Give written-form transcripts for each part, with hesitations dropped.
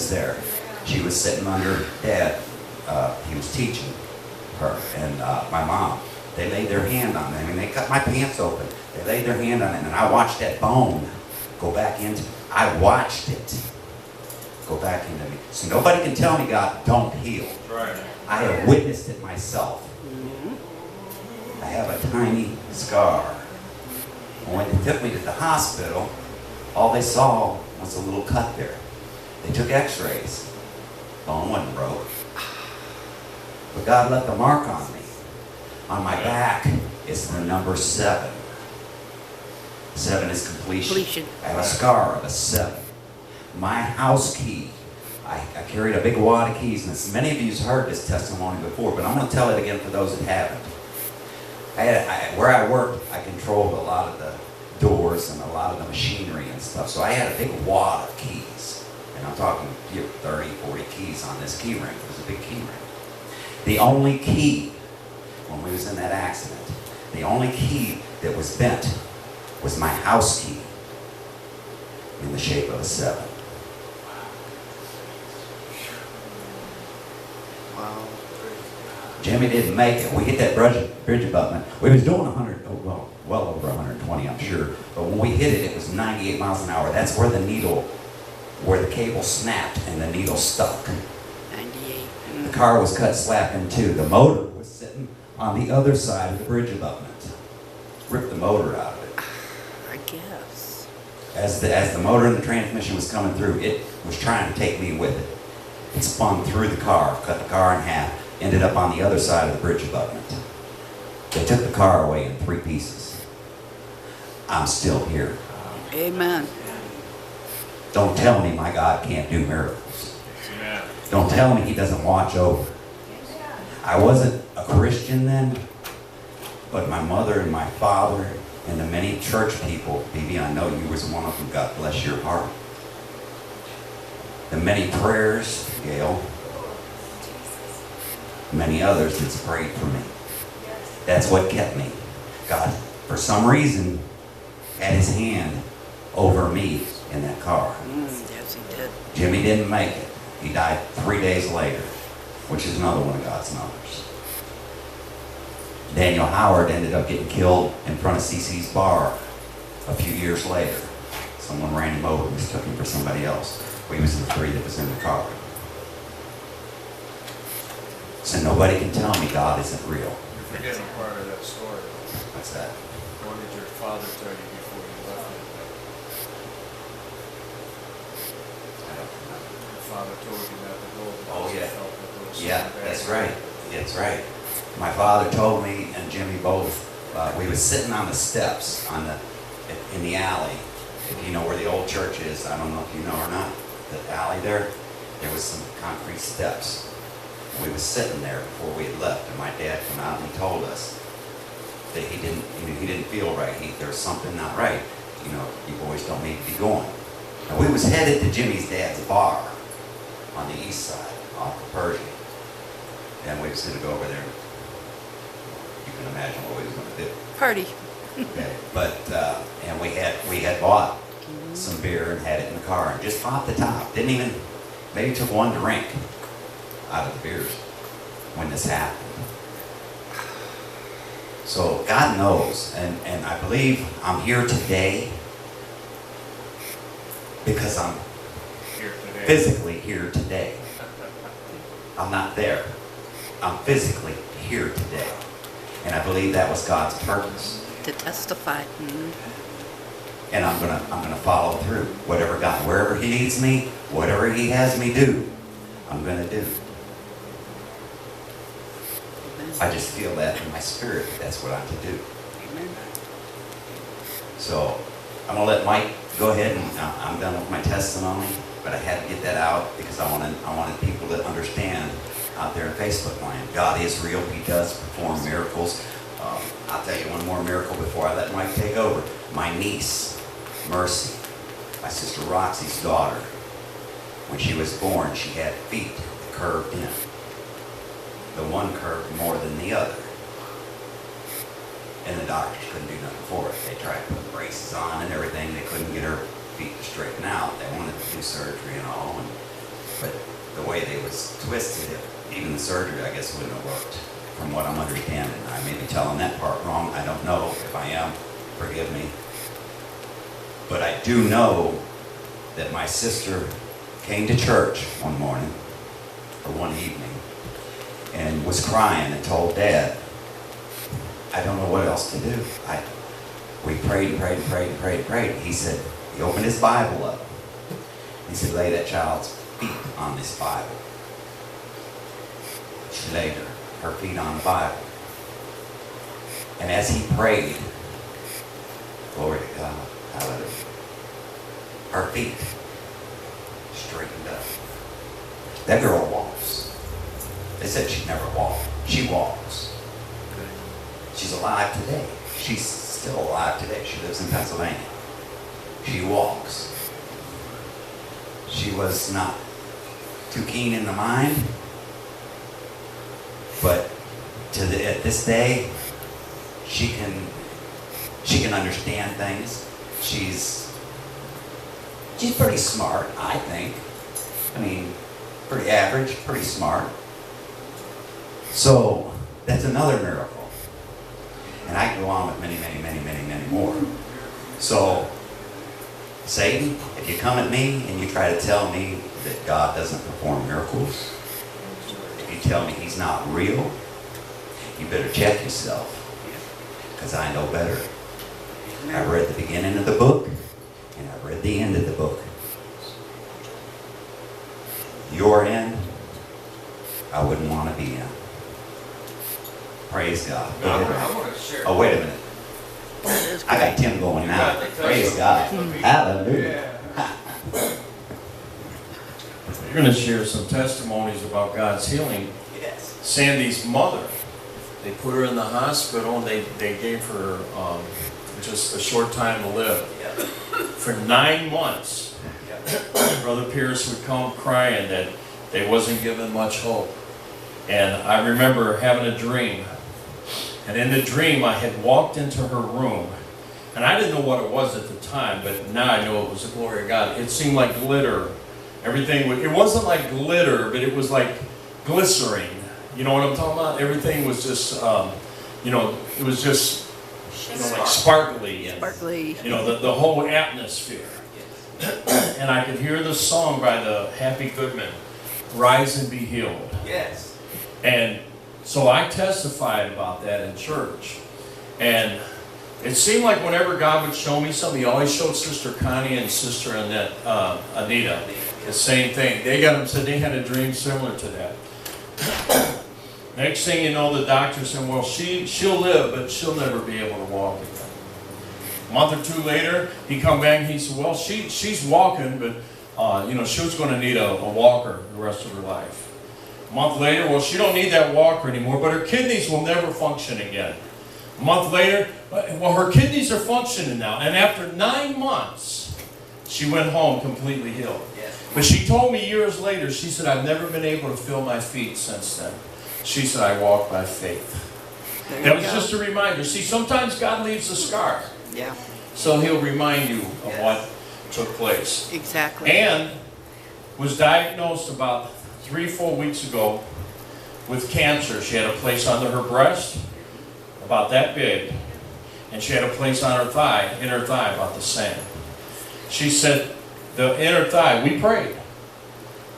was there. She was sitting under Dad. He was teaching her, and my mom. They laid their hand on me. I mean, they cut my pants open. They laid their hand on it, and I watched that bone go back into. I watched it go back into me. So nobody can tell me God don't heal. Right. I have witnessed it myself. I have a tiny scar. And when they took me to the hospital, all they saw was a little cut there. They took x-rays. Bone wasn't broke. But God left a mark on me. On my back is the number 7. 7 is completion. I have a scar of a 7. My house key. I carried a big wad of keys, and many of you have heard this testimony before, but I'm going to tell it again for those that haven't. Where I worked, I controlled a lot of the doors and a lot of the machinery and stuff, so I had a big wad of keys. And I'm talking 30, 40 keys on this key ring. It was a big key ring. The only key, when we was in that accident, the only key that was bent was my house key in the shape of a 7. Wow. Jimmy didn't make it. We hit that bridge abutment. We was doing 100, well over 120, I'm sure. But when we hit it, it was 98 miles an hour. That's where where the cable snapped and the needle stuck. 98. The car was cut slap in two. The motor was sitting on the other side of the bridge abutment. Ripped the motor out of it. I guess. As the motor and the transmission was coming through, it was trying to take me with it. It spun through the car, cut the car in half, ended up on the other side of the bridge abutment. They took the car away in 3 pieces. I'm still here. Amen. Don't tell me my God can't do miracles. Amen. Don't tell me he doesn't watch over. I wasn't a Christian then, but my mother and my father and the many church people, Bibi, I know you was one of them, God bless your heart. The many prayers, Gail, many others that's prayed for me. That's what kept me. God, for some reason, had his hand over me in that car. Yes, he did. Jimmy didn't make it. He died 3 days later, which is another one of God's numbers. Daniel Howard ended up getting killed in front of CC's bar a few years later. Someone ran him over, mistook him for somebody else. We was the 3 that was in the car. So nobody can tell me God isn't real. You're forgetting a part of that story. What's that? What did your father tell you before you left him? I don't remember. Your father told you not to go because Oh, yeah. he felt that there was Yeah, something bad. that's right. That's right. My father told me and Jimmy both. We was sitting on the steps in the alley. If you know where the old church is, I don't know if you know or not. The alley there was some concrete steps. We was sitting there before we had left, and my dad came out and he told us that he didn't feel right. There was something not right. You know, you boys don't need to be going. And we was headed to Jimmy's dad's bar on the east side, off of Pershing. And we was going to go over there. You can imagine what we was going to do. Party. Okay. But and we had bought some beer and had it in the car and just popped the top. Didn't even, maybe took one drink out of the beers when this happened. So God knows, and I believe I'm here today because I'm Here today. physically here today. I'm not there. I'm physically here today. And I believe that was God's purpose. To testify. And I'm gonna follow through. Whatever God, wherever he needs me, whatever he has me do, I'm gonna do. I just feel that in my spirit. That's what I'm to do. Amen. So I'm gonna let Mike go ahead, and I'm done with my testimony. But I had to get that out because I wanted people to understand out there in Facebook land. God is real. He does perform miracles. I'll tell you one more miracle before I let Mike take over. My niece, Mercy, my sister Roxy's daughter, when she was born, she had feet that curved in. The one curved more than the other. And the doctors couldn't do nothing for it. They tried to put braces on and everything. They couldn't get her feet to straighten out. They wanted to do surgery and all. And way they was twisted, even the surgery, I guess, wouldn't have worked, from what I'm understanding. I may be telling that part wrong. I don't know. If I am, forgive me. But I do know that my sister came to church one morning, or one evening, and was crying and told Dad, I don't know what else to do. We prayed and prayed and prayed and prayed and prayed. He said, he opened his Bible up. He said, lay that child's feet on this Bible. She laid her feet on the Bible. And as he prayed, glory to God, hallelujah, her feet straightened up. That girl walks. They said she'd never walk. She walks. She's alive today. She's still alive today. She lives in Pennsylvania. She walks. She was not too keen in the mind, but at this day, she can understand things. She's pretty smart, I think. I mean, pretty average, pretty smart. So that's another miracle. And I can go on with many, many, many, many, many more. So, Satan, if you come at me and you try to tell me that God doesn't perform miracles, if you tell me he's not real, you better check yourself, because I know better. I read the beginning of the book, and I read the end of the book. Your end, I wouldn't want to be in. Praise God. Now, I want to share. Oh, wait a minute. I got Tim going now. Praise God. Hallelujah. You're going to share some testimonies about God's healing. Yes. Sandy's mother, they put her in the hospital and they gave her just a short time to live. For 9 months, Brother Pierce would come crying that they wasn't given much hope. And I remember having a dream. And in the dream, I had walked into her room. And I didn't know what it was at the time, but now I know it was the glory of God. It seemed like glitter. Everything, it wasn't like glitter, but it was like glycerine. You know what I'm talking about? Everything was just, it was just, like sparkly. And, Sparkly. The whole atmosphere. And I could hear the song by the Happy Goodman, Rise and Be Healed. Yes. And so I testified about that in church. And it seemed like whenever God would show me something, he always showed Sister Connie and Sister Annette, Anita the same thing. They said they had a dream similar to that. Next thing you know, the doctor said, well, she'll live, but she'll never be able to walk again. A month or two later, he come back and he said, well, she's walking, but she was going to need a walker the rest of her life. A month later, well, she don't need that walker anymore, but her kidneys will never function again. A month later, well, her kidneys are functioning now. And after 9 months, she went home completely healed. Yes. But she told me years later, she said, I've never been able to feel my feet since then. She said, I walk by faith. That was just a reminder. See, sometimes God leaves a scar. Yeah, So he'll remind you of what took place. exactly. And was diagnosed about 3-4 weeks ago with cancer. She had a place under her breast, about that big, and she had a place on her thigh, inner thigh, about the same. She said, the inner thigh, we prayed.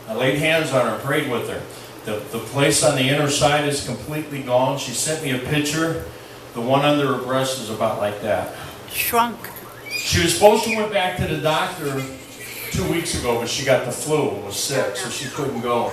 I laid hands on her and prayed with her. The place on the inner side is completely gone. She sent me a picture. The one under her breast is about like that. Shrunk. She was supposed to went back to the doctor 2 weeks ago, but she got the flu and was sick, so she couldn't go.